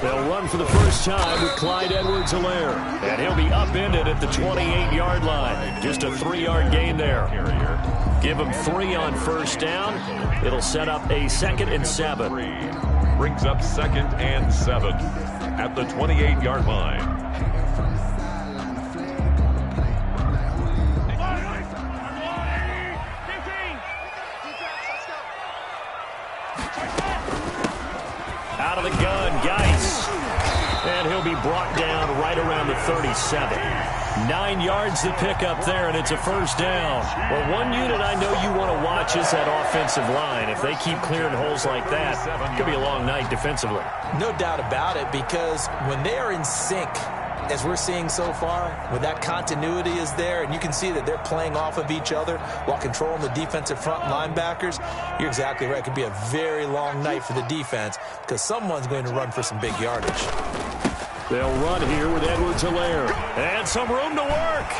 They'll run for the first time with Clyde Edwards-Helaire. And he'll be upended at the 28-yard line. Just a 3-yard gain there. Give him 3 on first down. It'll set up a 2nd and 7. Brings up 2nd and 7 at the 28-yard line. Out of the gun, Geis. And he'll be brought down right around the 37. 9 yards to pick up there, and it's a first down. Well, one unit I know you want to watch is that offensive line. If they keep clearing holes like that, it could be a long night defensively. No doubt about it, because when they are in sync, as we're seeing so far, when that continuity is there, and you can see that they're playing off of each other while controlling the defensive front linebackers, you're exactly right. It could be a very long night for the defense because someone's going to run for some big yardage. They'll run here with Edwards-Helaire. And some room to work.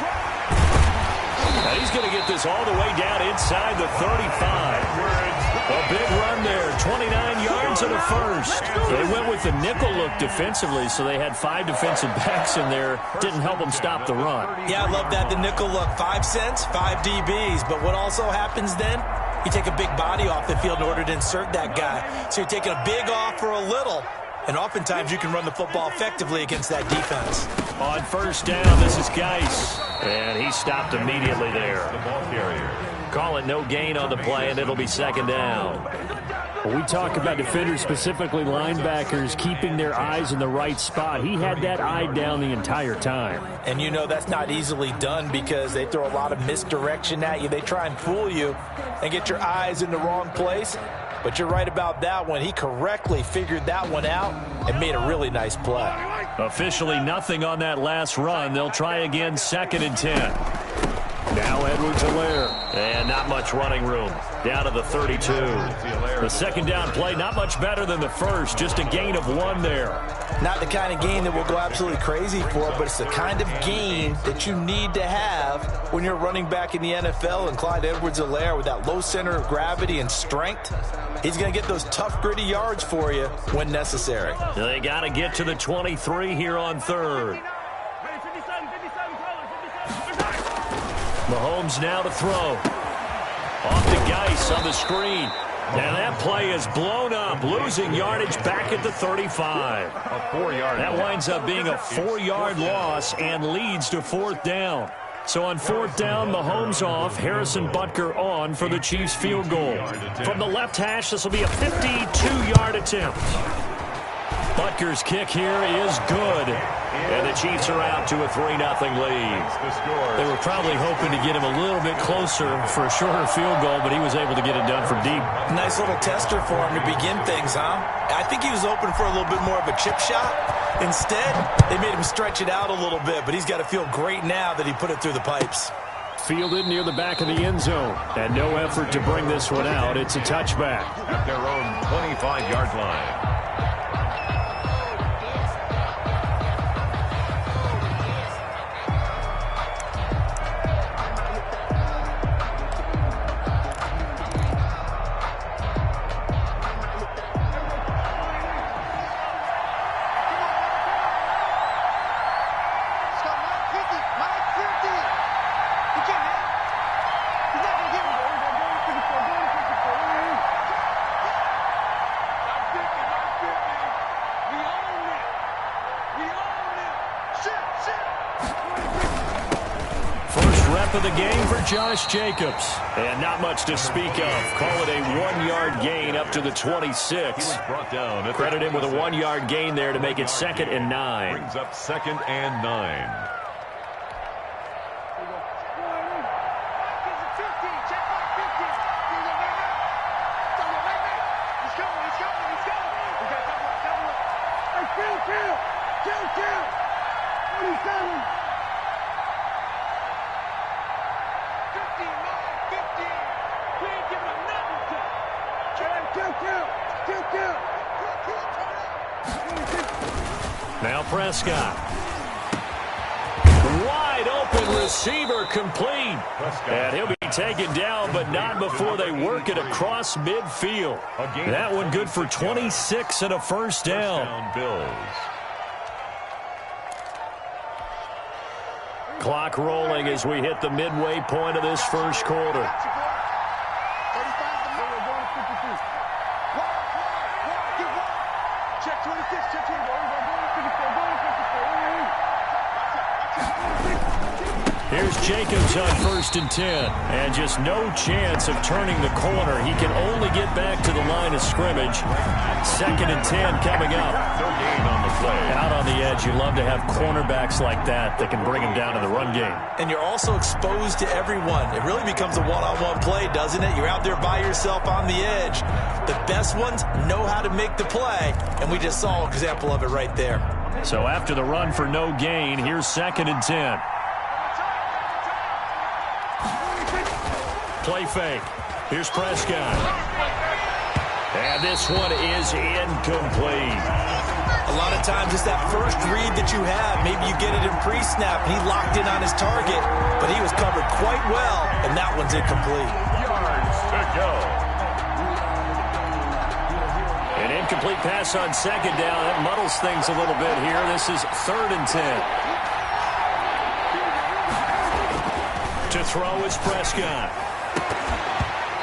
And he's going to get this all the way down inside the 35. A big run there, 29 yards and a first. They went with the nickel look defensively, so they had 5 defensive backs in there. Didn't help them stop the run. Yeah, I love that, the nickel look. 5 cents, 5 DBs. But what also happens then? You take a big body off the field in order to insert that guy. So you're taking a big off for a little. And oftentimes you can run the football effectively against that defense. On first down, this is Geis. And he stopped immediately there. The ball carrier. Call it no gain on the play, and it'll be 2nd down. When we talk about defenders, specifically linebackers, keeping their eyes in the right spot, he had that eye down the entire time. And you know that's not easily done because they throw a lot of misdirection at you. They try and fool you and get your eyes in the wrong place. But you're right about that one. He correctly figured that one out and made a really nice play. Officially nothing on that last run. They'll try again, 2nd and 10. Now Edwards-Helaire. And not much running room. Down to the 32. The 2nd down play, not much better than the first. Just a gain of 1 there. Not the kind of gain that we'll go absolutely crazy for, but it's the kind of gain that you need to have when you're running back in the NFL. And Clyde Edwards-Helaire, with that low center of gravity and strength, he's going to get those tough, gritty yards for you when necessary. They got to get to the 23 here on 3rd. Mahomes now to throw. Off to Geis on the screen. Now that play is blown up, losing yardage back at the 35. A 4-yard. That winds up being a 4-yard loss and leads to 4th down. So on 4th down, Mahomes off, Harrison Butker on for the Chiefs field goal. From the left hash, this will be a 52-yard attempt. Butker's kick here is good. And the Chiefs are out to a 3-0 lead. They were probably hoping to get him a little bit closer for a shorter field goal, but he was able to get it done from deep. Nice little tester for him to begin things, huh? I think he was open for a little bit more of a chip shot. Instead, they made him stretch it out a little bit, but he's got to feel great now that he put it through the pipes. Fielded near the back of the end zone, and no effort to bring this one out. It's a touchback. At their own 25-yard line. Of the game for Josh Jacobs. And not much to speak of. Call it a 1-yard gain up to the 26. Credit him with a 1-yard gain there to make it 2nd and 9. Brings up 2nd and 9. Now Prescott. Wide open open receiver complete. And he'll be taken down, but not before they work it across midfield. That one good for 26 and a first down. Clock rolling as we hit the midway point of this first quarter. Here's Jacobs on 1st and 10. And just no chance of turning the corner. He can only get back to the line of scrimmage. 2nd and 10 coming up. No gain on the play. Out on the edge, you love to have cornerbacks like that can bring him down in the run game. And you're also exposed to everyone. It really becomes a one-on-one play, doesn't it? You're out there by yourself on the edge. The best ones know how to make the play, and we just saw an example of it right there. So after the run for no gain, here's 2nd and 10. Play fake. Here's Prescott. And this one is incomplete. A lot of times it's that first read that you have. Maybe you get it in pre-snap. He locked in on his target, but he was covered quite well, and that one's incomplete. Yards to go. An incomplete pass on 2nd down. That muddles things a little bit here. This is 3rd and 10. To throw is Prescott.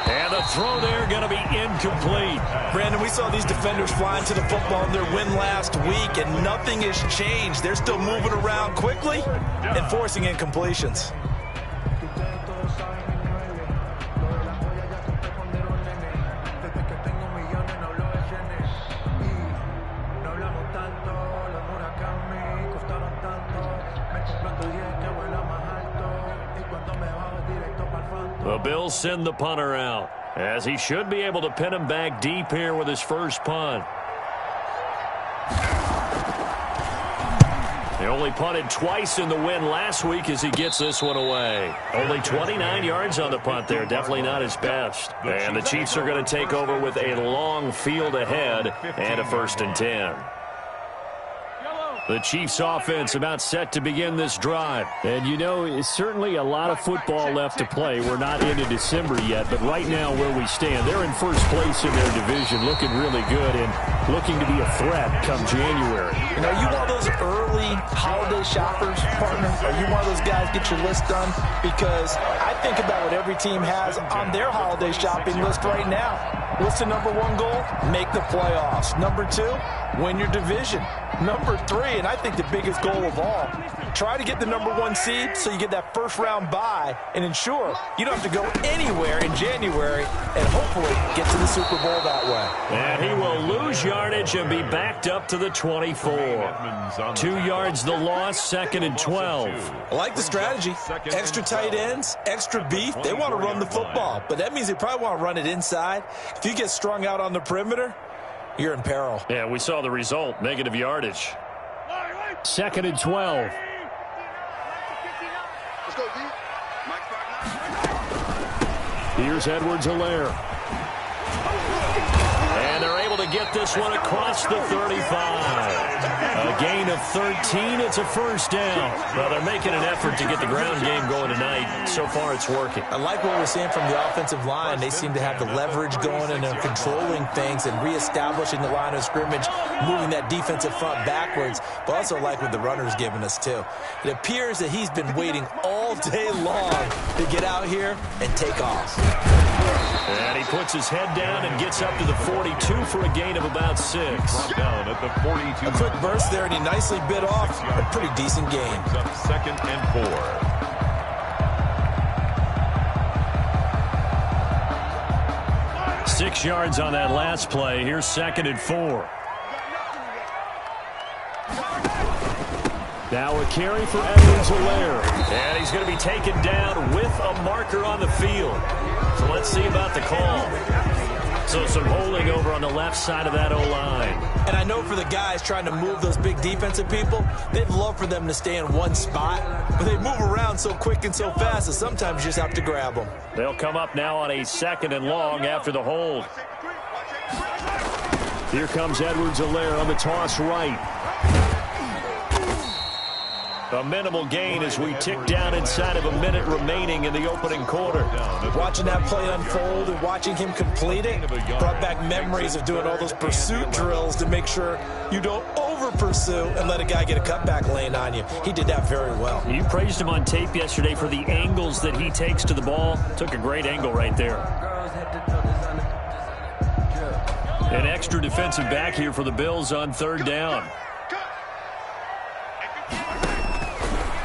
And the throw there going to be incomplete. Brandon, we saw these defenders flying to the football in their win last week, and nothing has changed. They're still moving around quickly and forcing incompletions. The Bills send the punter out, as he should be able to pin him back deep here with his first punt. They only punted twice in the win last week as he gets this one away. Only 29 yards on the punt there. Definitely not his best. And the Chiefs are going to take over with a long field ahead and a 1st and 10. The Chiefs offense about set to begin this drive. And, you know, it's certainly a lot of football left to play. We're not into December yet, but right now where we stand, they're in first place in their division, looking really good and looking to be a threat come January. You know, you one of those early holiday shoppers, partner? Are you one of those guys get your list done? Because I think about what every team has on their holiday shopping list right now. What's the number one goal? Make the playoffs. Number 2, win your division. Number 3, and I think the biggest goal of all, try to get the number 1 seed so you get that first round bye and ensure you don't have to go anywhere in January and hopefully get to the Super Bowl that way. And he will lose yardage and be backed up to the 24. 2 yards the loss, 2nd and 12. I like the strategy. Extra tight ends, extra beef. They want to run the football, but that means they probably want to run it inside. If you get strung out on the perimeter, you're in peril. Yeah, we saw the result, negative yardage. 2nd and 12. Let's go, D. Here's Edwards-Helaire. And they're able to get this one across the 35. A gain of 13. It's a first down. Well, they're making an effort to get the ground game going tonight. So far, it's working. I like what we're seeing from the offensive line. They seem to have the leverage going, and they're controlling things and reestablishing the line of scrimmage, moving that defensive front backwards. But also like what the runner's giving us, too. It appears that he's been waiting all day long to get out here and take off. And he puts his head down and gets up to the 42 for a gain of about 6. Down at the 42. A quick burst there, and he nicely bit off a pretty decent gain. Up 2nd and 4. 6 yards on that last play. Here's 2nd and 4. Now a carry for Edwards-Helaire. And he's going to be taken down with a marker on the field. So let's see about the call. So some holding over on the left side of that O-line. And I know for the guys trying to move those big defensive people, they'd love for them to stay in one spot. But they move around so quick and so fast that sometimes you just have to grab them. They'll come up now on a 2nd and long after the hold. Here comes Edwards-Helaire on the toss right. A minimal gain as we tick down inside of a minute remaining in the opening quarter. Watching that play unfold and watching him complete it brought back memories of doing all those pursuit drills to make sure you don't over-pursue and let a guy get a cutback lane on you. He did that very well. You praised him on tape yesterday for the angles that he takes to the ball. Took a great angle right there. An extra defensive back here for the Bills on third down.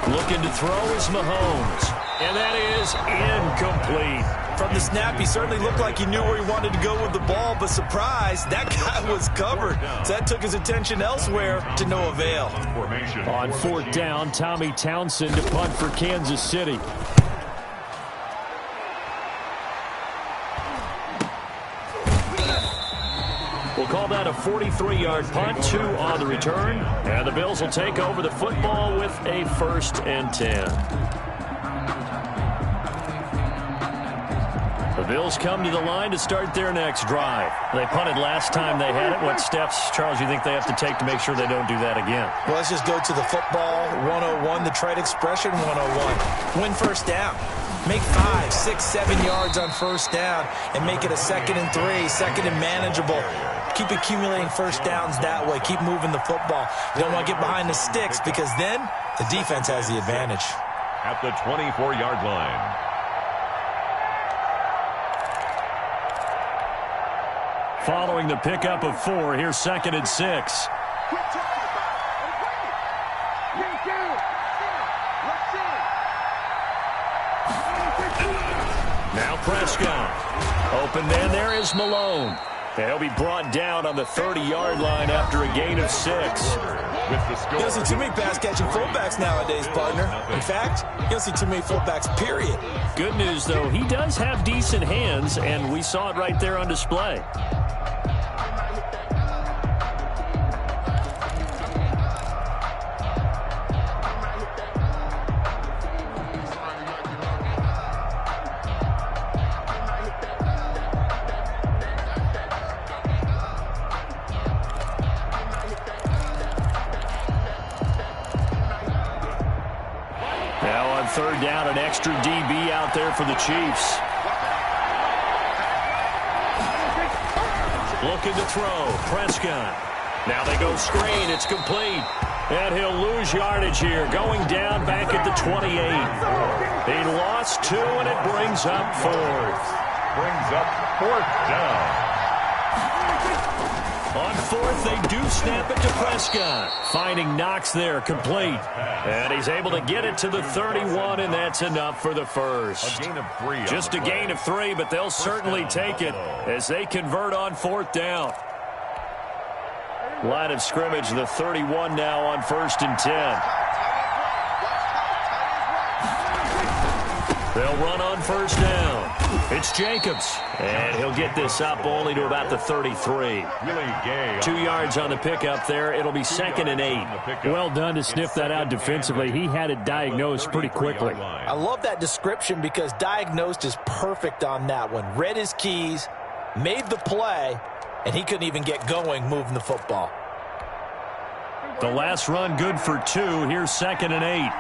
Looking to throw is Mahomes. And that is incomplete. From the snap, he certainly looked like he knew where he wanted to go with the ball, but surprise, that guy was covered. So that took his attention elsewhere to no avail. On fourth down, Tommy Townsend to punt for Kansas City. We'll call that a 43-yard punt, 2 on the return. And the Bills will take over the football with a 1st and 10. The Bills come to the line to start their next drive. They punted last time they had it. What steps, Charles, you think they have to take to make sure they don't do that again? Well, let's just go to the football 101, the trade expression 101. Win first down. Make 5, 6, 7 yards on first down and make it a 2nd and 3, 2nd and manageable. Keep accumulating first downs that way. Keep moving the football. You don't want to get behind the sticks because then the defense has the advantage. At the 24-yard line. Following the pickup of 4, here's 2nd and 6. Now Prescott. Open man, there is Malone. He'll be brought down on the 30-yard line after a gain of 6. You don't see too many pass-catching fullbacks nowadays, partner. In fact, you don't see too many fullbacks, period. Good news, though, he does have decent hands, and we saw it right there on display. Third down, an extra DB out there for the Chiefs. Looking to throw, Prescott. Now they go screen, it's complete. And he'll lose yardage here, going down back at the 28. He lost 2, and it brings up 4th. Brings up 4th down. On 4th, they do snap it to Prescott. Finding Knox there, complete. And he's able to get it to the 31, and that's enough for the first. A gain of 3. Just a gain of 3, but they'll certainly take it as they convert on 4th down. Line of scrimmage, the 31 now on 1st and 10. They'll run on 1st down. It's Jacobs, and he'll get this up only to about the 33. 2 yards on the pickup there. It'll be 2nd and 8. Well done to sniff that out defensively. He had it diagnosed pretty quickly. I love that description because diagnosed is perfect on that one. Read his keys, made the play, and he couldn't even get going moving the football. The last run good for 2. Here's 2nd and 8.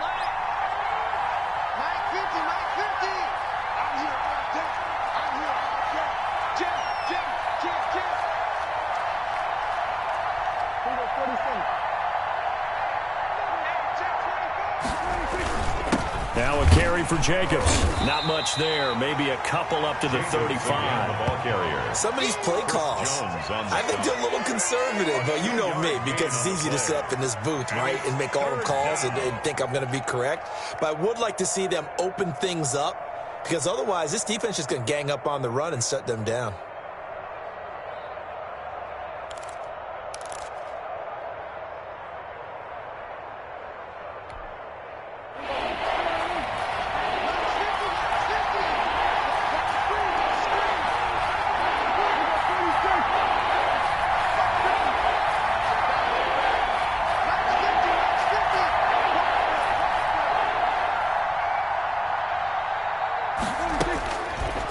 Now a carry for Jacobs. Not much there. Maybe a couple up to the 35. Some of these play calls, I think they're a little conservative, but you know me, because it's easy to sit up in this booth, right, and make all the calls and think I'm going to be correct. But I would like to see them open things up, because otherwise this defense is going to gang up on the run and shut them down.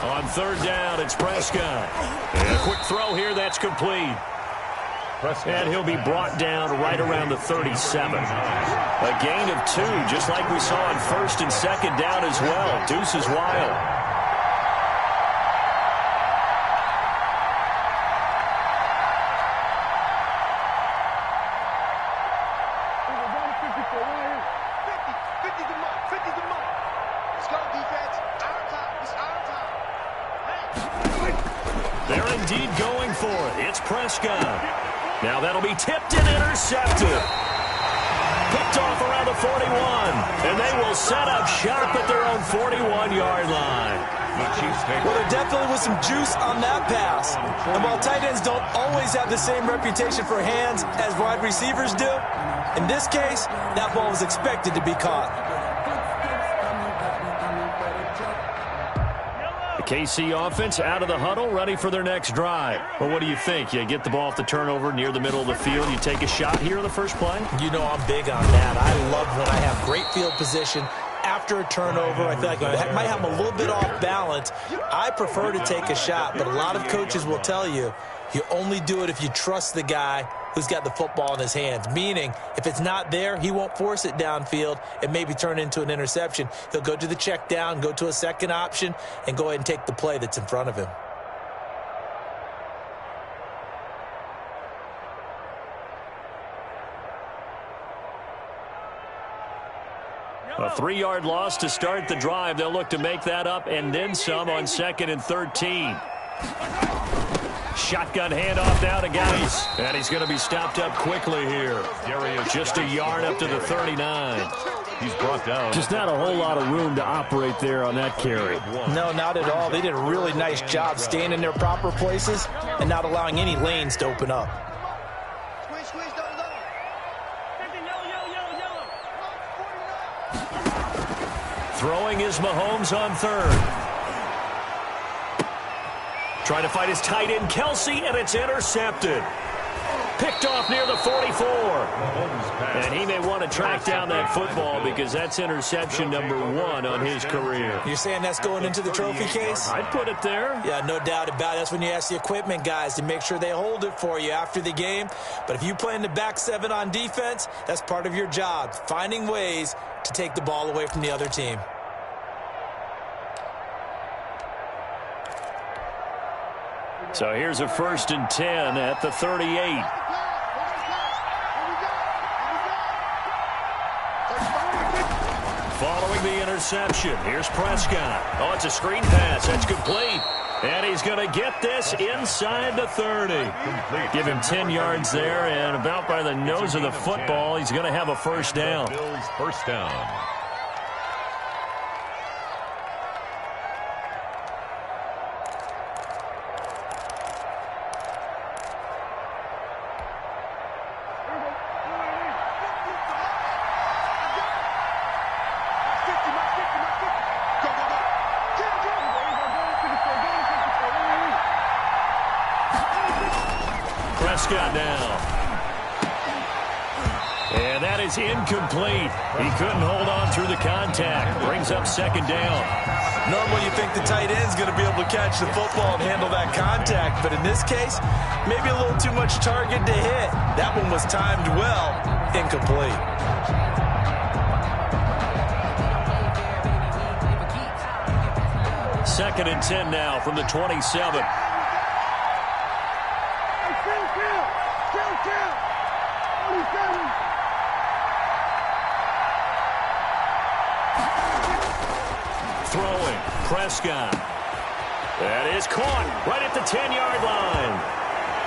On 3rd down, it's Prescott. And a quick throw here, that's complete. And he'll be brought down right around the 37. A gain of 2, just like we saw on first and second down as well. Deuce is wild. They're indeed going for it. It's Prescott. Now that'll be tipped and intercepted. Picked off around the 41. And they will set up shop at their own 41-yard line. Well, there definitely was some juice on that pass. And while tight ends don't always have the same reputation for hands as wide receivers do, in this case, that ball was expected to be caught. KC offense out of the huddle, ready for their next drive. Well, what do you think? You get the ball off the turnover near the middle of the field, you take a shot here in the first play? You know I'm big on that. I love when I have great field position after a turnover. I feel like I might have a little bit off balance. I prefer to take a shot, but a lot of coaches will tell you, you only do it if you trust the guy who's got the football in his hands. Meaning, if it's not there, he won't force it downfield and maybe turn it into an interception. He'll go to the check down, go to a second option, and go ahead and take the play that's in front of him. A 3-yard loss to start the drive. They'll look to make that up and then some on 2nd and 13. Shotgun handoff now to Geis. And he's going to be stopped up quickly here. Just a yard up to the 39. He's brought down. Just not a whole lot of room to operate there on that carry. No, not at all. They did a really nice job staying in their proper places and not allowing any lanes to open up. Throwing is Mahomes on 3rd. Trying to fight his tight end, Kelsey, and it's intercepted. Picked off near the 44. And he may want to track down that football because that's interception number 1 on his career. You're saying that's going into the trophy case? I'd put it there. Yeah, no doubt about it. That's when you ask the equipment guys to make sure they hold it for you after the game. But if you play in the back 7 on defense, that's part of your job, finding ways to take the ball away from the other team. So here's a 1st and 10 at the 38. Following the interception, here's Prescott. Oh, it's a screen pass. That's complete. And he's going to get this inside the 30. Give him 10 yards there, and about by the nose of the football, he's going to have a first down. Bills first down. Prescott now. And that is incomplete. He couldn't hold on through the contact. Brings up 2nd down. Normally you think the tight end's going to be able to catch the football and handle that contact, but in this case, maybe a little too much target to hit. That one was timed well. Incomplete. Second and 10 now from the 27. Throwing, Prescott. That is caught right at the 10-yard line.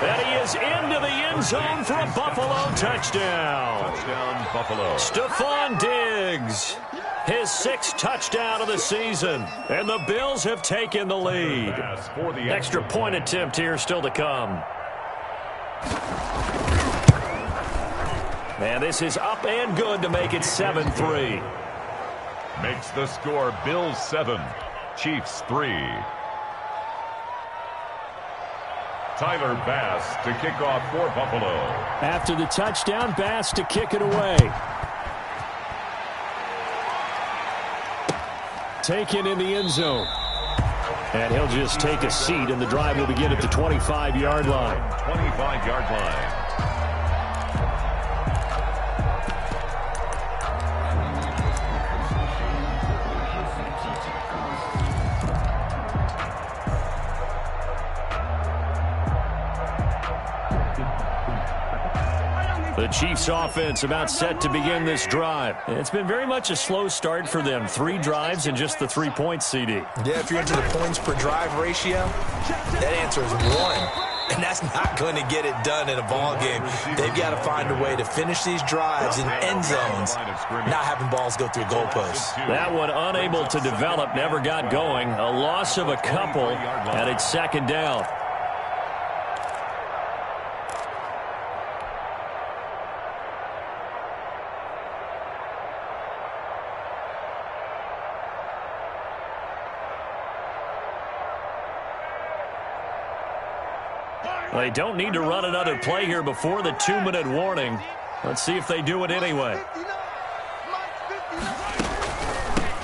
And he is into the end zone for a Buffalo touchdown. Touchdown, Buffalo. Stephon Diggs, his 6th touchdown of the season. And the Bills have taken the lead. Extra point attempt here still to come. And this is up and good to make it 7-3. Makes the score Bills 7, Chiefs 3. Tyler Bass to kick off for Buffalo. After the touchdown, Bass to kick it away. Taken in the end zone. And he'll just take a seat, and the drive will begin at the 25-yard line. 25-yard line. The Chiefs offense about set to begin this drive. It's been very much a slow start for them. 3 drives and just the 3 points, CD. Yeah, if you're into the points per drive ratio, that answer is 1. And that's not going to get it done in a ball game. They've got to find a way to finish these drives in end zones, not having balls go through goalposts. That one unable to develop, never got going. A loss of a couple, and it's 2nd down. They don't need to run another play here before the 2-minute warning. Let's see if they do it anyway.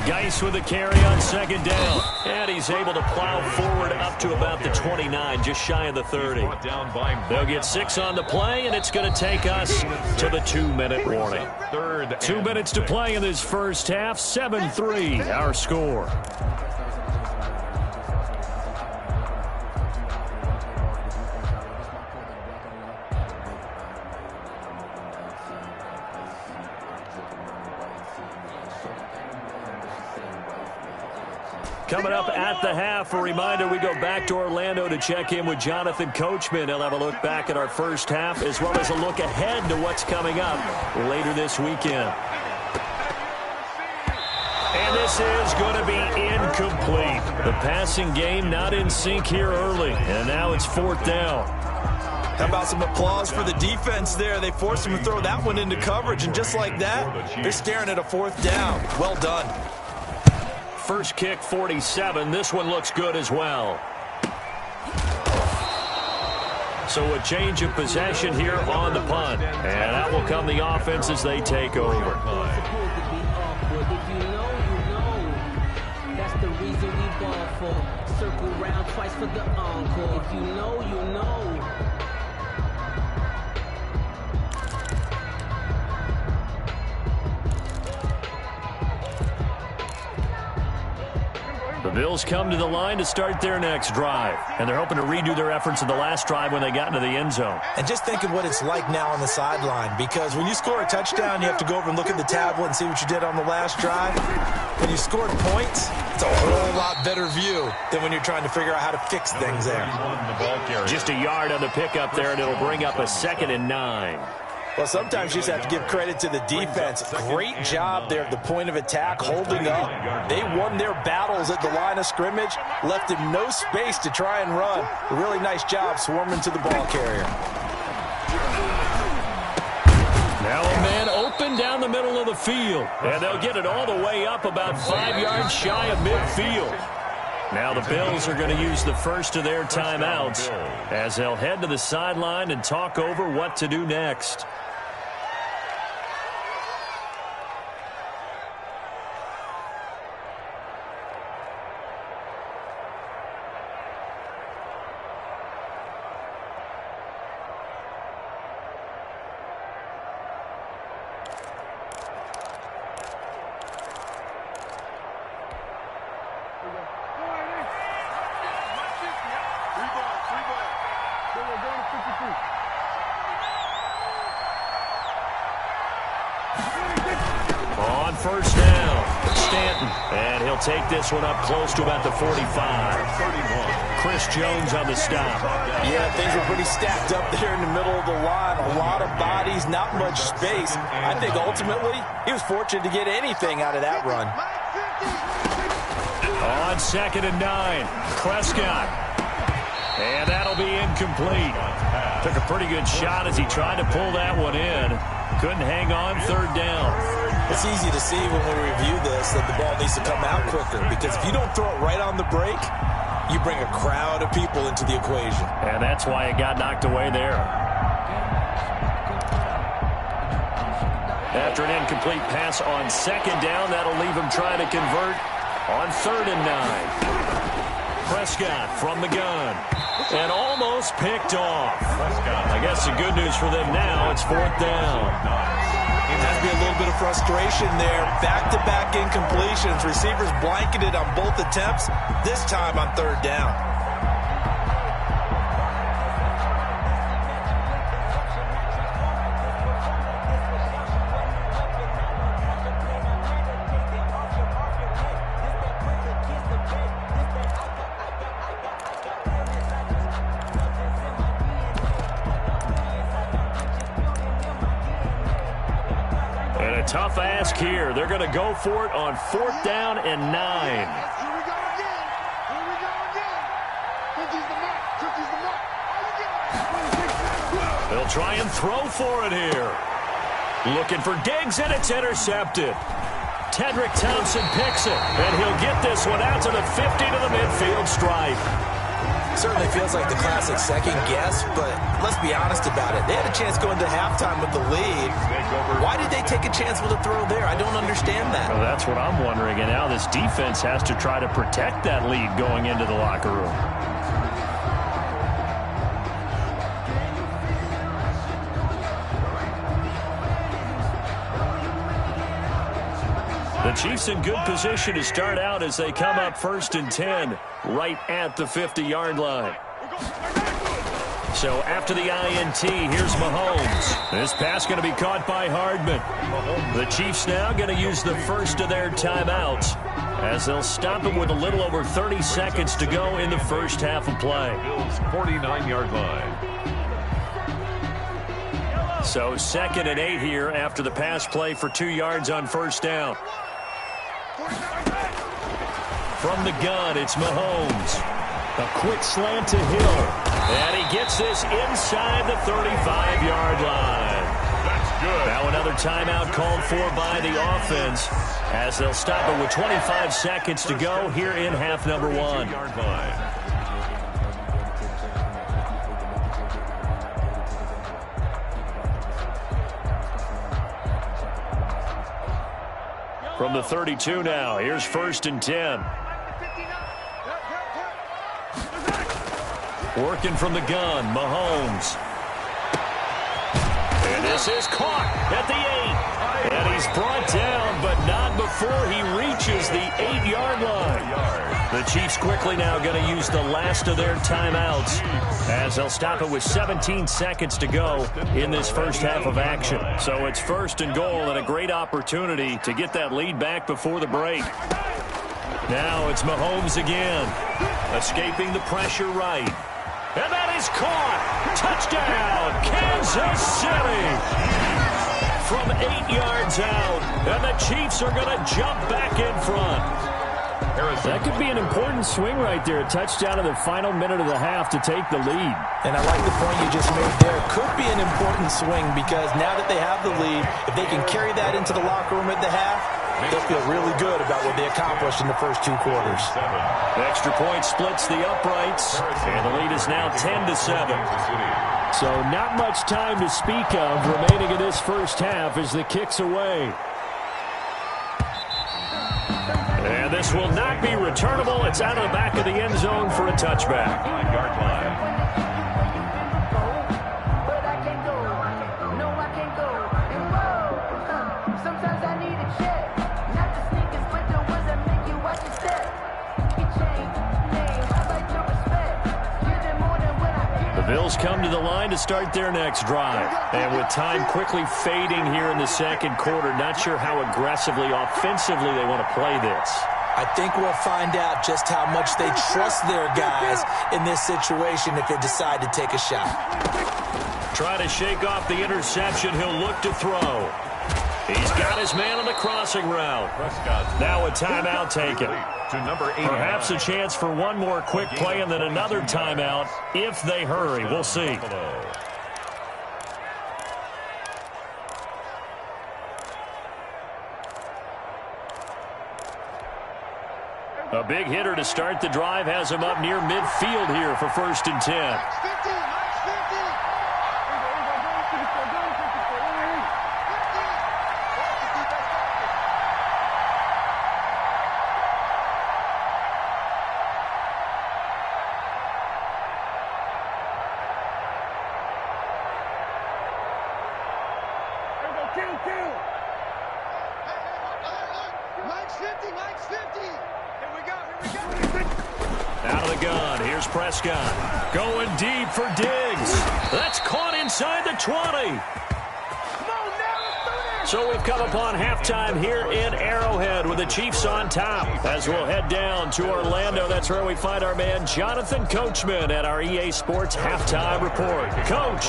Geis with a carry on 2nd down. And he's able to plow forward up to about the 29, just shy of the 30. They'll get 6 on the play, and it's going to take us to the 2-minute warning. 2 minutes to play in this first half. 7-3, our score. Coming up at the half, a reminder, we go back to Orlando to check in with Jonathan Coachman. He'll have a look back at our first half as well as a look ahead to what's coming up later this weekend. And this is going to be incomplete. The passing game not in sync here early, and now it's 4th down. How about some applause for the defense there? They forced him to throw that one into coverage, and just like that, they're staring at a 4th down. Well done. First kick, 47. This one looks good as well. So a change of possession here on the punt. And out will come the offense as they take over. That's the reason we ball for. Circle round twice for the encore. If you know, you know. The Bills come to the line to start their next drive, and they're hoping to redo their efforts in the last drive when they got into the end zone. And just think of what it's like now on the sideline, because when you score a touchdown, you have to go over and look at the tablet and see what you did on the last drive. When you scored points, it's a whole lot better view than when you're trying to figure out how to fix things there. Just a yard on the pickup there, and it'll bring up a 2nd and 9. Well, sometimes you just have to give credit to the defense. Great job there at the point of attack, holding up. They won their battles at the line of scrimmage, left him no space to try and run. A really nice job swarming to the ball carrier. Now a man open down the middle of the field, and they'll get it all the way up about 5 yards shy of midfield. Now the Bills are going to use the first of their timeouts as they'll head to the sideline and talk over what to do next. On first down, Stanton, and he'll take this one up close to about the 45. Chris Jones on the stop. Yeah, things were pretty stacked up there in the middle of the line. A lot of bodies, not much space. I think ultimately he was fortunate to get anything out of that run. On 2nd and 9, Prescott. And that'll be incomplete. Took a pretty good shot as he tried to pull that one in. Couldn't hang on, 3rd down. It's easy to see when we review this that the ball needs to come out quicker, because if you don't throw it right on the break, you bring a crowd of people into the equation. And that's why it got knocked away there. After an incomplete pass on 2nd down, that'll leave him trying to convert on 3rd and 9. Prescott from the gun. And almost picked off. I guess the good news for them now, it's 4th down. It has to be a little bit of frustration there. Back-to-back incompletions. Receivers blanketed on both attempts, this time on 3rd down. Tough ask here. They're going to go for it on 4th down and 9. Here we go again. Here we go again. Cookies the mark. Cookies the mark. They'll try and throw for it here. Looking for Diggs, and it's intercepted. Tedrick Thompson picks it, and he'll get this one out to the 50 to the midfield stripe. Certainly feels like the classic second guess, but let's be honest about it. They had a chance going to halftime with the lead. Why did they take a chance with a throw there? I don't understand that. Well, that's what I'm wondering, and now this defense has to try to protect that lead going into the locker room. The Chiefs in good position to start out as they come up 1st and 10 right at the 50-yard line. So after the INT, here's Mahomes. This pass going to be caught by Hardman. The Chiefs now going to use the first of their timeouts as they'll stop him with a little over 30 seconds to go in the first half of play. Bills 49-yard line. So 2nd and 8 here after the pass play for 2 yards on 1st down. From the gun, it's Mahomes. A quick slant to Hill. And he gets this inside the 35-yard line. That's good. Now another timeout called for by the offense as they'll stop it with 25 seconds to go here in half number 1. 32-yard line. From the 32 now, here's 1st and 10. Working from the gun, Mahomes. And this is caught at the 8. And he's brought down, but not before he reaches the 8-yard line. The Chiefs quickly now going to use the last of their timeouts as they'll stop it with 17 seconds to go in this first half of action. So it's 1st and goal and a great opportunity to get that lead back before the break. Now it's Mahomes again, escaping the pressure right. And that is caught. Touchdown, Kansas City. From 8 yards out. And the Chiefs are going to jump back in front. That could be an important swing right there. A touchdown in the final minute of the half to take the lead. And I like the point you just made there. Could be an important swing because now that they have the lead, if they can carry that into the locker room at the half, they'll feel really good about what they accomplished in the first 2 quarters. The extra point splits the uprights, and the lead is now 10-7. So not much time to speak of remaining in this first half as the kick's away. And this will not be returnable. It's out of the back of the end zone for a touchback. 9-yard line. Bills come to the line to start their next drive. And with time quickly fading here in the second quarter, not sure how aggressively, offensively they want to play this. I think we'll find out just how much they trust their guys in this situation if they decide to take a shot. Try to shake off the interception. He'll look to throw. He's got his man on the crossing route. Now a timeout taken. Perhaps a chance for one more quick play and then another timeout if they hurry. We'll see. A big hitter to start the drive has him up near midfield here for 1st and 10. Mike's 50, Mike's 50. Here we go. Out of the gun, here's Prescott. Going deep for Diggs. That's caught inside the 20. So we've come upon halftime here in Arrowhead with the Chiefs on top. As we'll head down to Orlando, that's where we find our man Jonathan Coachman at our EA Sports Halftime Report. Coach.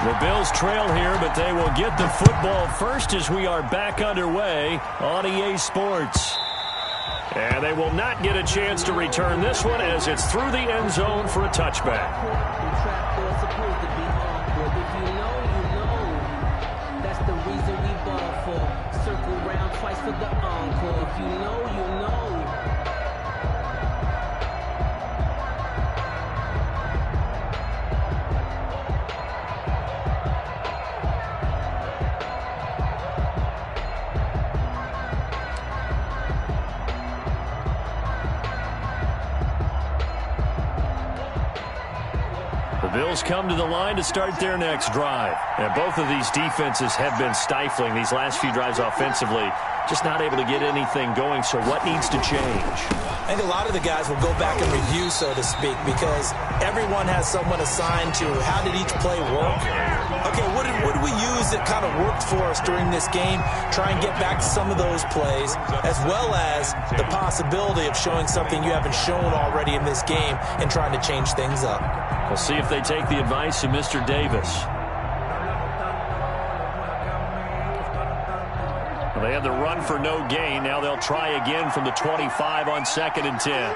The Bills trail here, but they will get the football first as we are back underway on EA Sports. And they will not get a chance to return this one as it's through the end zone for a touchback. For the encore, if you know, you know. The Bills come to the line to start their next drive. And both of these defenses have been stifling these last few drives offensively. Just not able to get anything going, so what needs to change? I think a lot of the guys will go back and review, so to speak, because everyone has someone assigned to how did each play work. Okay, what did we use that kind of worked for us during this game? Try and get back to some of those plays, as well as the possibility of showing something you haven't shown already in this game and trying to change things up. We'll see if they take the advice of Mr. Davis. They had the run for no gain. Now they'll try again from the 25 on 2nd and 10.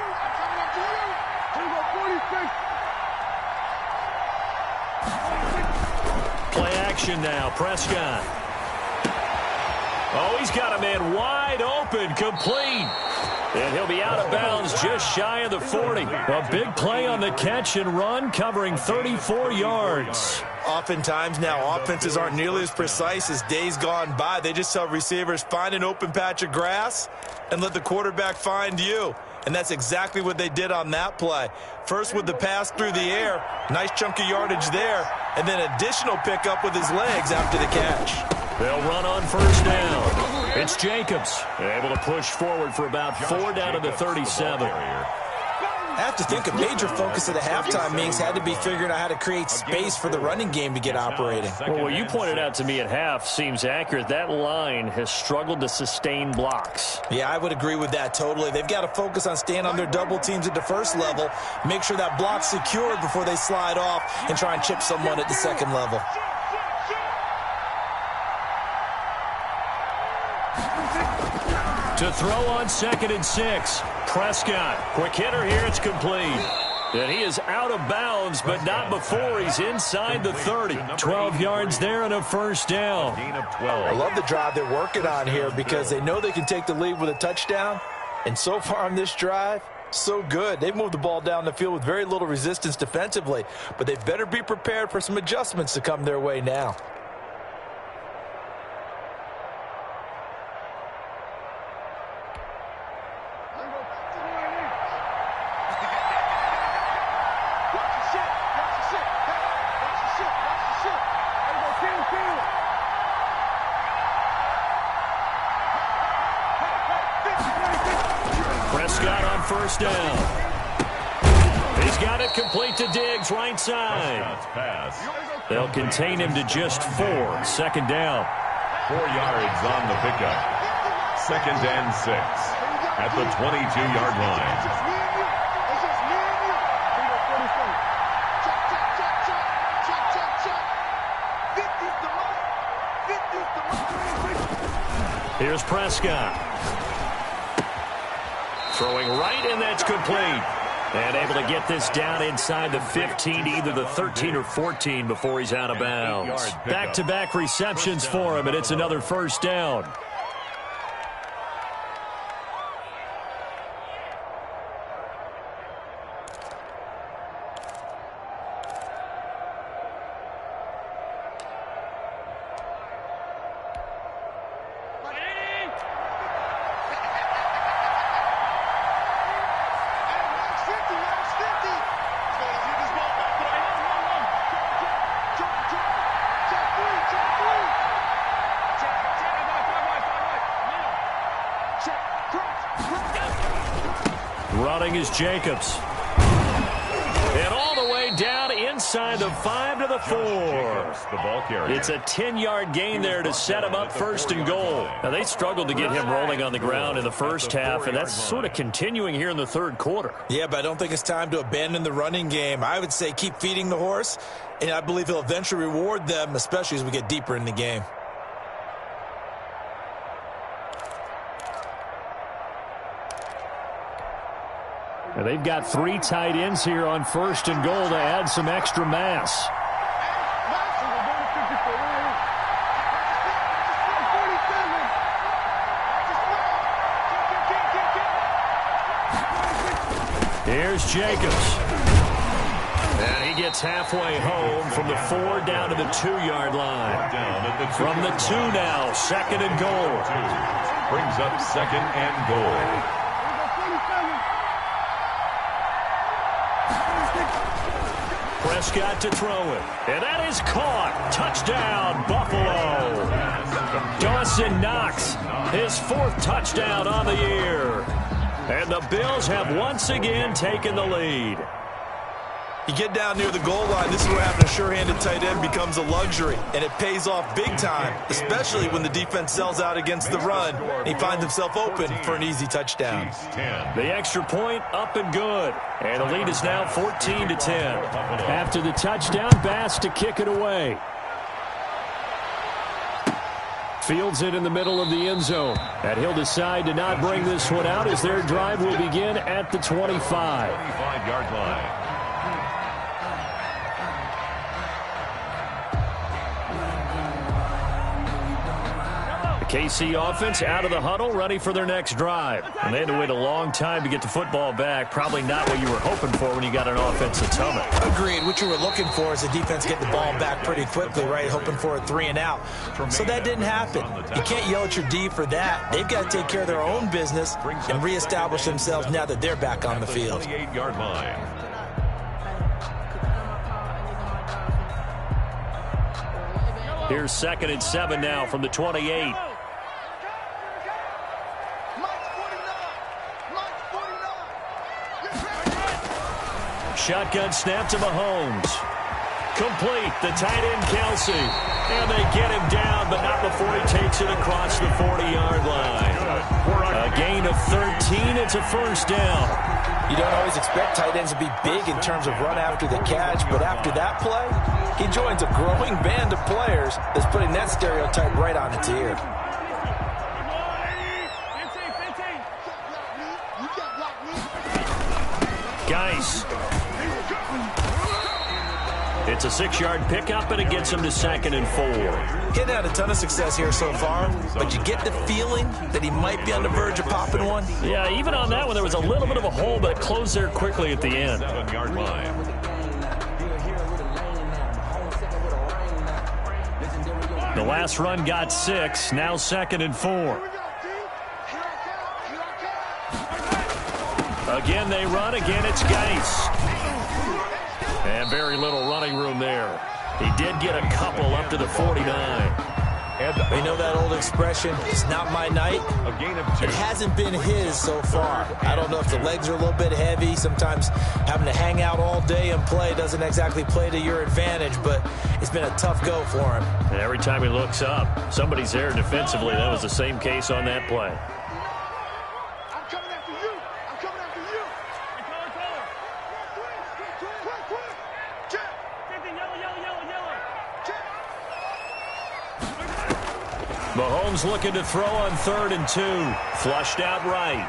Play action now. Prescott. Oh, he's got a man wide open, complete. And he'll be out of bounds just shy of the 40. A big play on the catch and run, covering 34 yards. Oftentimes now, offenses aren't nearly as precise as days gone by. They just tell receivers, find an open patch of grass and let the quarterback find you. And that's exactly what they did on that play. First with the pass through the air, nice chunk of yardage there, and then additional pickup with his legs after the catch. They'll run on first down. It's Jacobs, able to push forward for about 4 down to the 37. I have to think a major focus of the halftime meetings had to be figuring out how to create space for the running game to get operating. Well, what you pointed out to me at half seems accurate. That line has struggled to sustain blocks. Yeah, I would agree with that totally. They've got to focus on staying on their double teams at the first level, make sure that block's secured before they slide off and try and chip someone at the second level. To throw on 2nd and 6. Prescott, quick hitter here, it's complete. And he is out of bounds, but not before he's inside the 30. 12 yards there and a first down. I love the drive they're working on here because they know they can take the lead with a touchdown. And so far on this drive, so good. They've moved the ball down the field with very little resistance defensively, but they better be prepared for some adjustments to come their way now. Prescott on first down. He's got it complete to Diggs, right side. They'll contain him to just 4. 2nd down. 4 yards on the pickup. 2nd and 6 at the 22-yard line. Here's Prescott. Throwing right, and that's complete. And able to get this down inside the 15, either the 13 or 14 before he's out of bounds. Back-to-back receptions for him, and it's another first down. running is Jacobs. And all the way down inside the 5 to the 4. The ball carrier. It's a 10-yard gain there to set him up first and goal. Now, they struggled to get him rolling on the ground in the first half, and that's sort of continuing here in the third quarter. Yeah, but I don't think it's time to abandon the running game. I would say keep feeding the horse, and I believe he'll eventually reward them, especially as we get deeper in the game. Now, they've got 3 tight ends here on first and goal to add some extra mass. Here's Jacobs. And he gets halfway home from the 4 down to the 2-yard line. From the 2 now, second and goal. Brings up second and goal. Prescott to throw it. And that is caught. Touchdown, Buffalo. Dawson Knox, his 4th touchdown on the year. And the Bills have once again taken the lead. You get down near the goal line, this is where having a sure-handed tight end becomes a luxury, and it pays off big time, especially when the defense sells out against the run, and he finds himself open for an easy touchdown. The extra point up and good, and the lead is now 14-10. After the touchdown, Bass to kick it away. Fields it in the middle of the end zone, and he'll decide to not bring this one out as their drive will begin at the 25. 25-yard line. KC offense out of the huddle, ready for their next drive. And they had to wait a long time to get the football back. Probably not what you were hoping for when you got an offense that's humming. Agreed. What you were looking for is the defense get the ball back pretty quickly, right? Hoping for a 3 and out. So that didn't happen. You can't yell at your D for that. They've got to take care of their own business and reestablish themselves now that they're back on the field. 28-yard line. Here's 2nd and 7 now from the 28. Shotgun snap to Mahomes. Complete. The tight end, Kelsey. And they get him down, but not before he takes it across the 40-yard line. A gain of 13. It's a first down. You don't always expect tight ends to be big in terms of run after the catch, but after that play, he joins a growing band of players that's putting that stereotype right on its ear. Guys. It's a 6-yard pickup, and it gets him to 2nd and 4. He's had a ton of success here so far, but you get the feeling that he might be on the verge of popping one. Yeah, even on that one, there was a little bit of a hole, but it closed there quickly at the end. 7-yard line. The last run got 6, now 2nd and 4. Again, they run. Again, it's Geis. And very little running room there. He did get a couple up to the 49. We know that old expression, it's not my night. A gain of 2. It hasn't been his so far. I don't know if the legs are a little bit heavy. Sometimes having to hang out all day and play doesn't exactly play to your advantage, but it's been a tough go for him. And every time he looks up, somebody's there defensively. That was the same case on that play. Mahomes looking to throw on 3rd and 2. Flushed out right.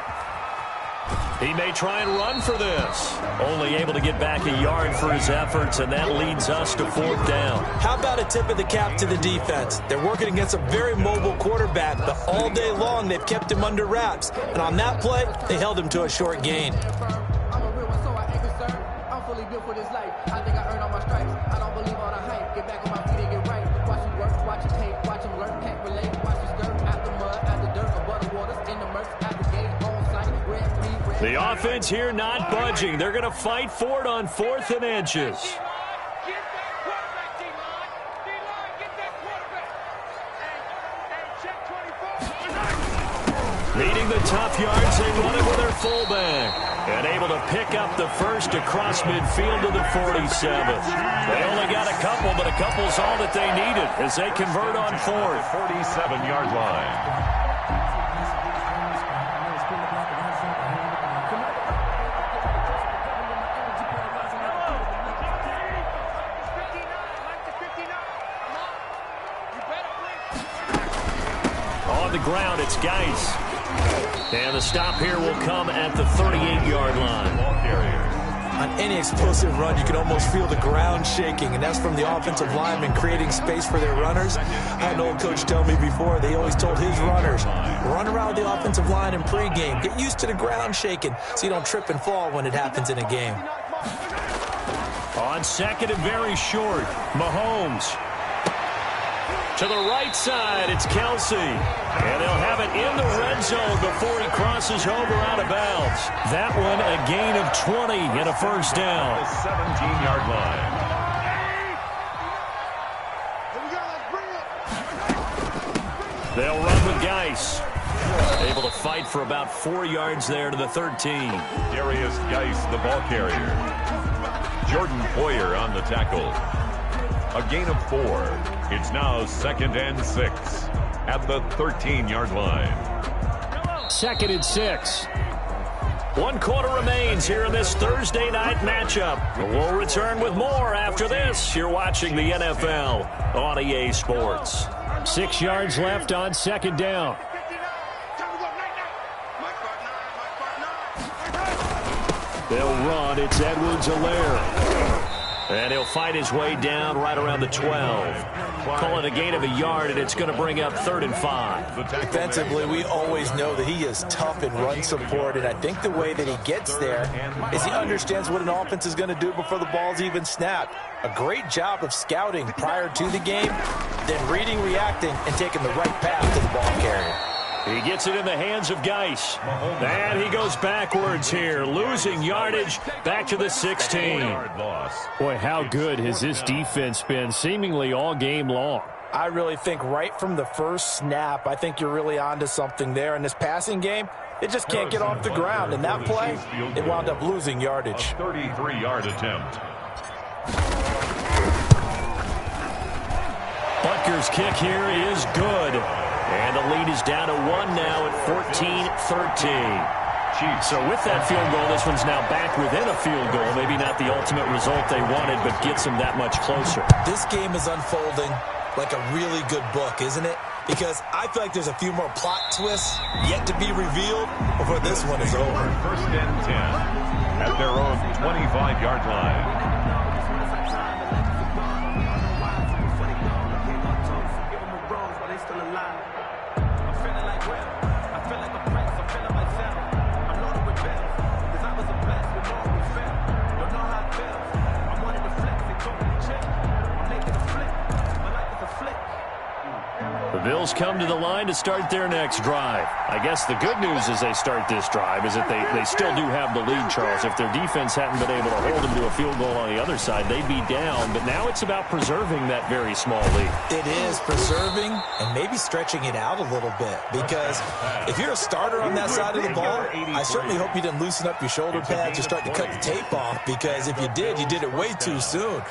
He may try and run for this. Only able to get back a yard for his efforts, and that leads us to 4th down. How about a tip of the cap to the defense? They're working against a very mobile quarterback, but all day long they've kept him under wraps. And on that play, they held him to a short gain. I'm a real one, so I ain't concerned. I'm fully built for this life. I think I earned all my stripes. I don't believe all the hype. Get back on my feet and get right. Watch you work, watch you take, watch him learn, can't relate. Watch you skirt out the mud, out the dirt, above the waters, in the murk, out the gate, on site, red, red. The offense here not budging. They're going to fight for it on 4th and inches. Needing the tough yards, they run it with their fullback. And able to pick up the first across midfield to the 47. They only got a couple, but a couple's all that they needed as they convert on fourth. 47-yard line. On the ground, it's Geis. And the stop here will come at the 38-yard line. On any explosive run, you can almost feel the ground shaking, and that's from the offensive linemen creating space for their runners. I had an old coach tell me before, they always told his runners, run around the offensive line in pregame. Get used to the ground shaking so you don't trip and fall when it happens in a game. On second and very short, Mahomes. To the right side, it's Kelsey. And they'll have it in the red zone before he crosses over out of bounds. That one, a gain of 20 and a first down. The 17-yard line. They'll run with Geis. Able to fight for about 4 yards there to the 13. Darius Geis, the ball carrier. Jordan Poyer on the tackle. A gain of 4. It's now 2nd and 6 at the 13-yard line. 2nd and 6. 1 quarter remains here in this Thursday night matchup. We'll return with more after this. You're watching the NFL on EA Sports. 6 yards left on 2nd down. They'll run. It's Edwards-Helaire. And he'll fight his way down right around the 12. Call it a gain of a yard, and it's going to bring up 3rd and 5. Defensively, we always know that he is tough in run support, and I think the way that he gets there is he understands what an offense is going to do before the ball's even snapped. A great job of scouting prior to the game, then reading, reacting, and taking the right path to the ball carrier. He gets it in the hands of Geis. And he goes backwards here, losing yardage back to the 16. Boy, how good has this defense been seemingly all game long? I really think right from the first snap, I think you're really onto something there. In this passing game, it just can't get off the ground. In that play, it wound up losing yardage. A 33-yard attempt. Butker's kick here is good. And the lead is down to 1 now at 14-13. So with that field goal, this one's now back within a field goal. Maybe not the ultimate result they wanted, but gets them that much closer. This game is unfolding like a really good book, isn't it? Because I feel like there's a few more plot twists yet to be revealed before this one is over. 1st and 10 at their own 25-yard line. The Bills come to the line to start their next drive. I guess the good news as they start this drive is that they still do have the lead, Charles. If their defense hadn't been able to hold them to a field goal on the other side, they'd be down. But now it's about preserving that very small lead. It is preserving and maybe stretching it out a little bit. Because if you're a starter on that side of the ball, I certainly hope you didn't loosen up your shoulder pads or start to cut the tape off. Because if you did, you did it way too soon.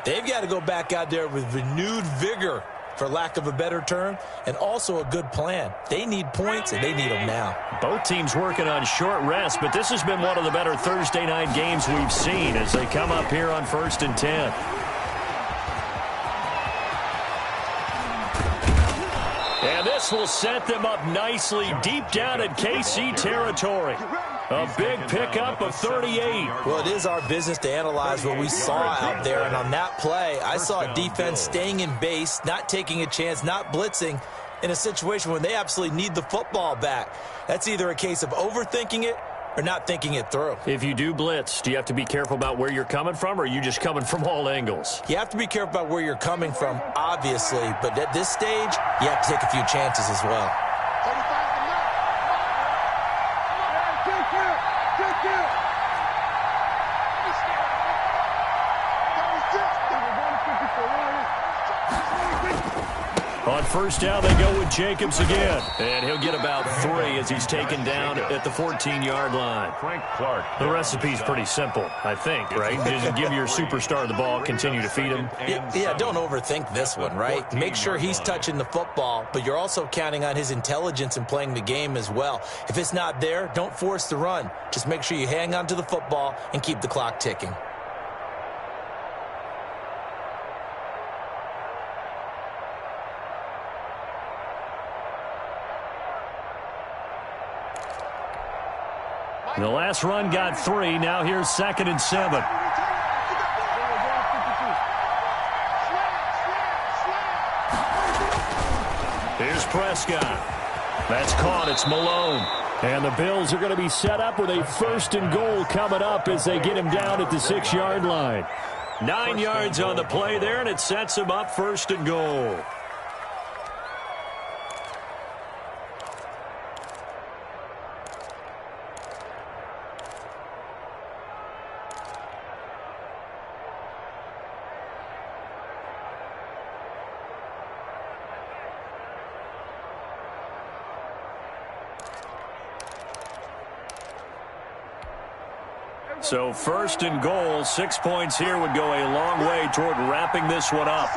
They've got to go back out there with renewed vigor, for lack of a better term, and also a good plan. They need points, and they need them now. Both teams working on short rest, but this has been one of the better Thursday night games we've seen as they come up here on 1st and 10. And this will set them up nicely deep down in KC territory. A big pickup of 38. Well, it is our business to analyze what we saw out there. And on that play, I saw a defense staying in base, not taking a chance, not blitzing in a situation when they absolutely need the football back. That's either a case of overthinking it or not thinking it through. If you do blitz, do you have to be careful about where you're coming from, or are you just coming from all angles? You have to be careful about where you're coming from, obviously. But at this stage, you have to take a few chances as well. On first down, they go with Jacobs again. And he'll get about 3 as he's taken down at the 14-yard line. Frank Clark. The recipe's pretty simple, I think, right? Just give your superstar the ball, continue to feed him. Yeah, don't overthink this one, right? Make sure he's touching the football, but you're also counting on his intelligence in playing the game as well. If it's not there, don't force the run. Just make sure you hang on to the football and keep the clock ticking. The last run got 3. Now here's 2nd and 7. Here's Prescott. That's caught. It's Malone. And the Bills are going to be set up with a 1st and goal coming up as they get him down at the 6-yard line. 9 yards on the play there, and it sets him up 1st and goal. So 1st and goal, 6 points here would go a long way toward wrapping this one up.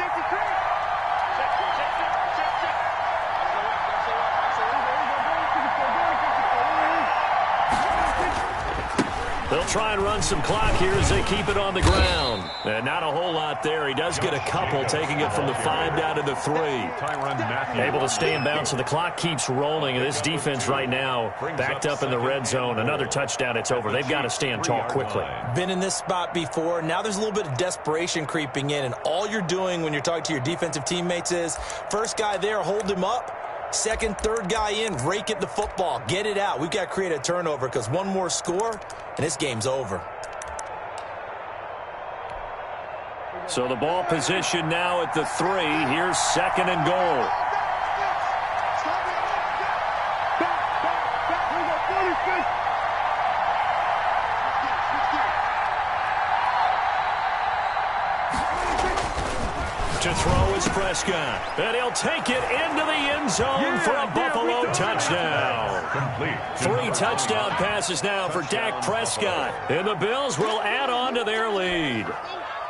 They'll try and run some clock here as they keep it on the ground. And not a whole lot there. He does get a couple, taking it from the 5 down to the 3. Able to stay in bounds, so the clock keeps rolling. And this defense right now backed up in the red zone. Another touchdown, it's over. They've got to stand tall quickly. Been in this spot before. Now there's a little bit of desperation creeping in. And all you're doing when you're talking to your defensive teammates is, first guy there, hold him up. Second, third guy in, rake at the football. Get it out. We've got to create a turnover because one more score, and this game's over. So the ball position now at the 3. Here's 2nd and goal. To throw is Prescott. And he'll take it into the end zone for a Buffalo touchdown. 3 touchdown passes now for Dak Prescott. And the Bills will add on to their lead.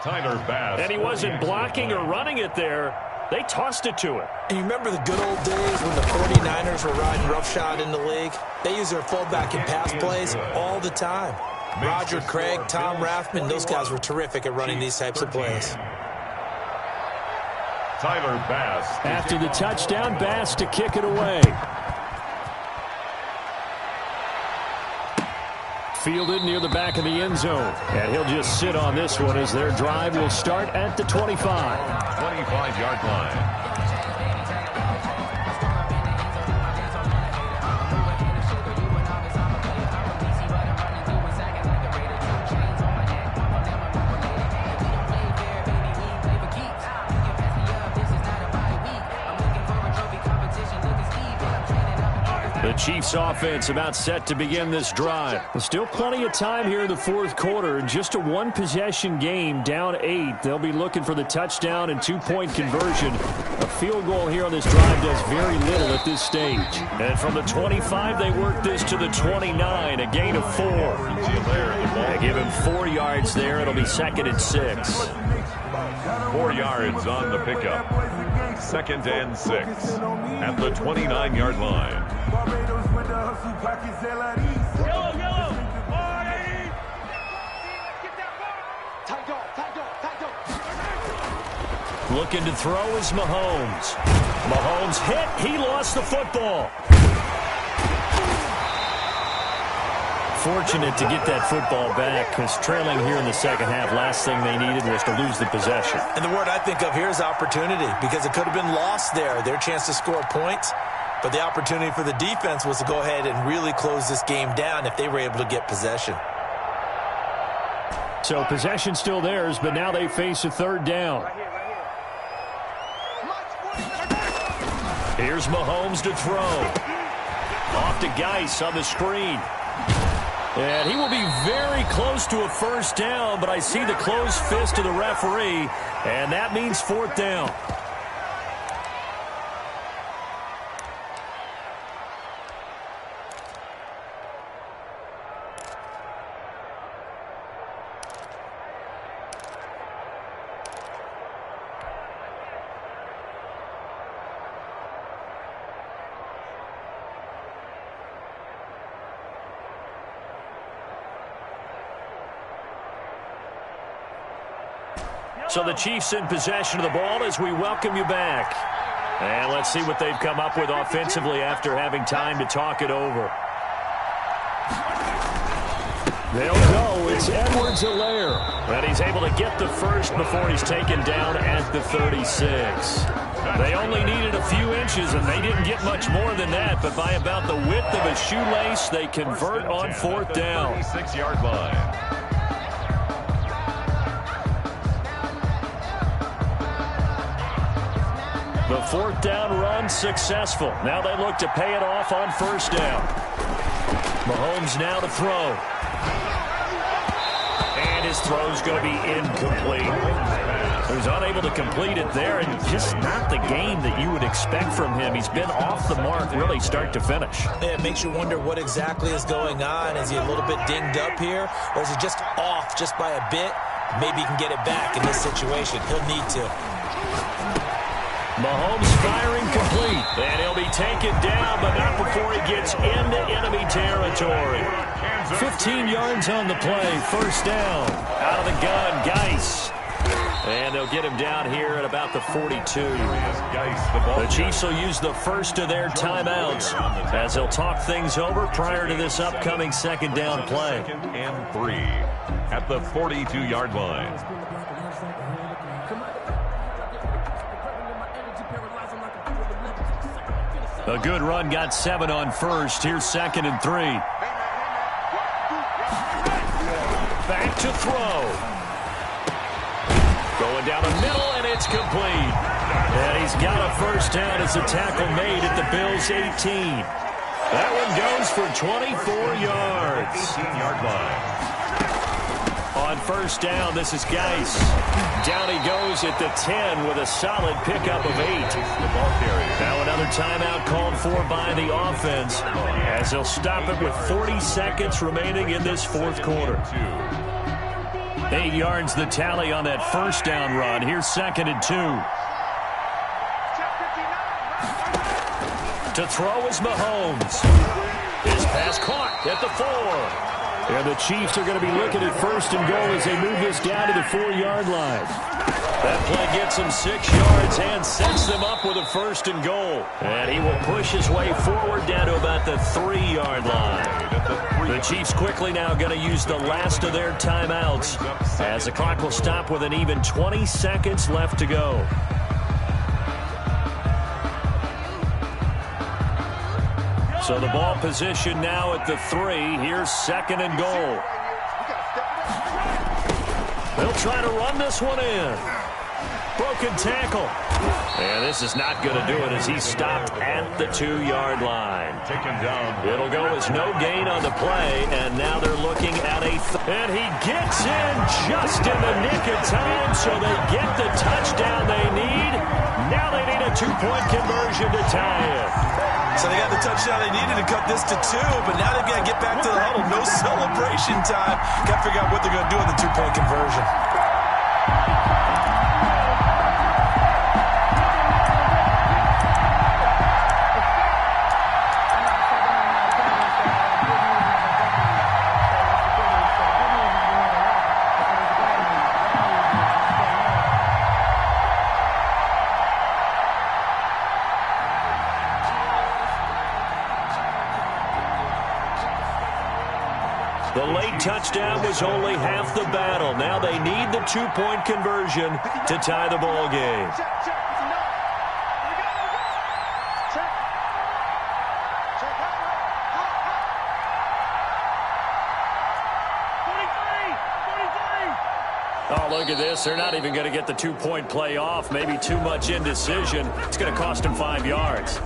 Tyler Bass. And he wasn't blocking or running it there. They tossed it to him. And you remember the good old days when the 49ers were riding roughshod in the league? They use their fullback in pass plays all the time. Roger Craig, Tom Rathman, those guys were terrific at running these types of plays. Tyler Bass. After the touchdown, Bass to kick it away. Fielded near the back of the end zone. And he'll just sit on this one as their drive will start at the 25. 25-yard line. The Chiefs offense about set to begin this drive. There's still plenty of time here in the 4th quarter. Just a 1-possession game, down 8. They'll be looking for the touchdown and 2-point conversion. A field goal here on this drive does very little at this stage. And from the 25, they work this to the 29, a gain of 4. They give him 4 yards there. It'll be 2nd and 6. 4 yards on the pickup. 2nd and 6 at the 29-yard line. Looking to throw is Mahomes. Mahomes hit. He lost the football. Fortunate to get that football back because trailing here in the second half, last thing they needed was to lose the possession. And the word I think of here is opportunity because it could have been lost there. Their chance to score points. But the opportunity for the defense was to go ahead and really close this game down if they were able to get possession. So possession still theirs, but now they face a 3rd down. Here's Mahomes to throw. Off to Geis on the screen. And he will be very close to a 1st down, but I see the closed fist of the referee, and that means 4th down. So the Chiefs in possession of the ball as we welcome you back. And let's see what they've come up with offensively after having time to talk it over. They'll go. It's Edwards-Helaire. And he's able to get the first before he's taken down at the 36. They only needed a few inches, and they didn't get much more than that. But by about the width of a shoelace, they convert on fourth down. 36-yard line. The fourth down run successful. Now they look to pay it off on first down. Mahomes now to throw. And his throw's going to be incomplete. He was unable to complete it there, and just not the game that you would expect from him. He's been off the mark really start to finish. Yeah, it makes you wonder what exactly is going on. Is he a little bit dinged up here, or is he just off just by a bit? Maybe he can get it back in this situation. He'll need to. Mahomes firing complete, and he'll be taken down, but not before he gets into enemy territory. 15 yards on the play, first down. Out of the gun, Geis. And they'll get him down here at about the 42. The Chiefs will use the first of their timeouts as they'll talk things over prior to this upcoming second down play. 2nd and 3 at the 42-yard line. A good run, got 7 on first. Here's 2nd and 3. Back to throw. Going down the middle, and it's complete. And he's got a first down as a tackle made at the Bills' 18. That one goes for 24 yards. 18-yard line. On first down, this is Geis. Down he goes at the 10 with a solid pickup of 8. Now another timeout called for by the offense as they'll stop it with 40 seconds remaining in this fourth quarter. 8 yards the tally on that first down run. Here's 2nd and 2. To throw is Mahomes. His pass caught at the 4. And the Chiefs are going to be looking at first and goal as they move this down to the 4-yard line. That play gets him 6 yards and sets them up with a first and goal. And he will push his way forward down to about the 3-yard line. The Chiefs quickly now going to use the last of their timeouts as the clock will stop with an even 20 seconds left to go. So the ball position now at the 3. Here's 2nd and goal. They'll try to run this one in. Broken tackle. And this is not going to do it as he's stopped at the 2-yard line. Taken down. It'll go as no gain on the play, and now they're looking at a... And he gets in just in the nick of time, so they get the touchdown they need. Now they need a 2-point conversion to tie it. So they got the touchdown they needed to cut this to 2, but now they've got to get back to the huddle. No celebration time. Got to figure out what they're going to do on the 2-point conversion. The late touchdown was only half the battle. Now they need the 2-point conversion to tie the ball game. Oh, look at this. They're not even going to get the 2-point play off. Maybe too much indecision. It's going to cost them 5 yards.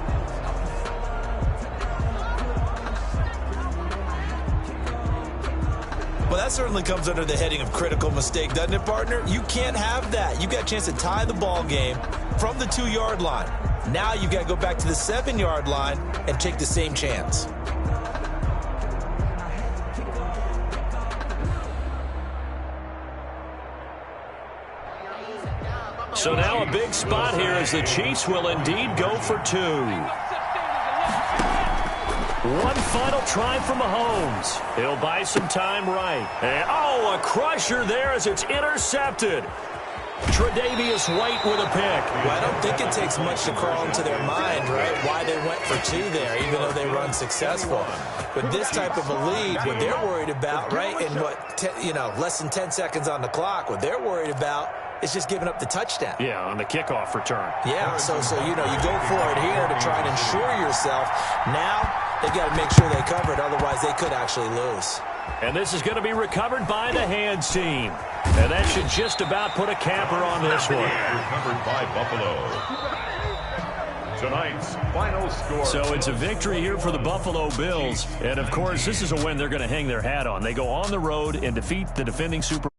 Well, that certainly comes under the heading of critical mistake, doesn't it, partner? You can't have that. You've got a chance to tie the ball game from the 2-yard line. Now you've got to go back to the 7-yard line and take the same chance. So now a big spot here as the Chiefs will indeed go for 2. One final try from Mahomes. He'll buy some time right. And, oh, a crusher there as it's intercepted. Tre'Davious White with a pick. Well, I don't think it takes much to crawl into their mind, right, why they went for 2 there, even though they were unsuccessful. With this type of a lead, what they're worried about, right, and less than 10 seconds on the clock, what they're worried about is just giving up the touchdown. Yeah, on the kickoff return. Yeah, so you go for it here to try and ensure yourself. Now they got to make sure they cover it, otherwise they could actually lose. And this is going to be recovered by the hands team. And that should just about put a capper on this one. Recovered by Buffalo. Tonight's final score. So it's a victory here for the Buffalo Bills. And, of course, this is a win they're going to hang their hat on. They go on the road and defeat the defending Super Bowl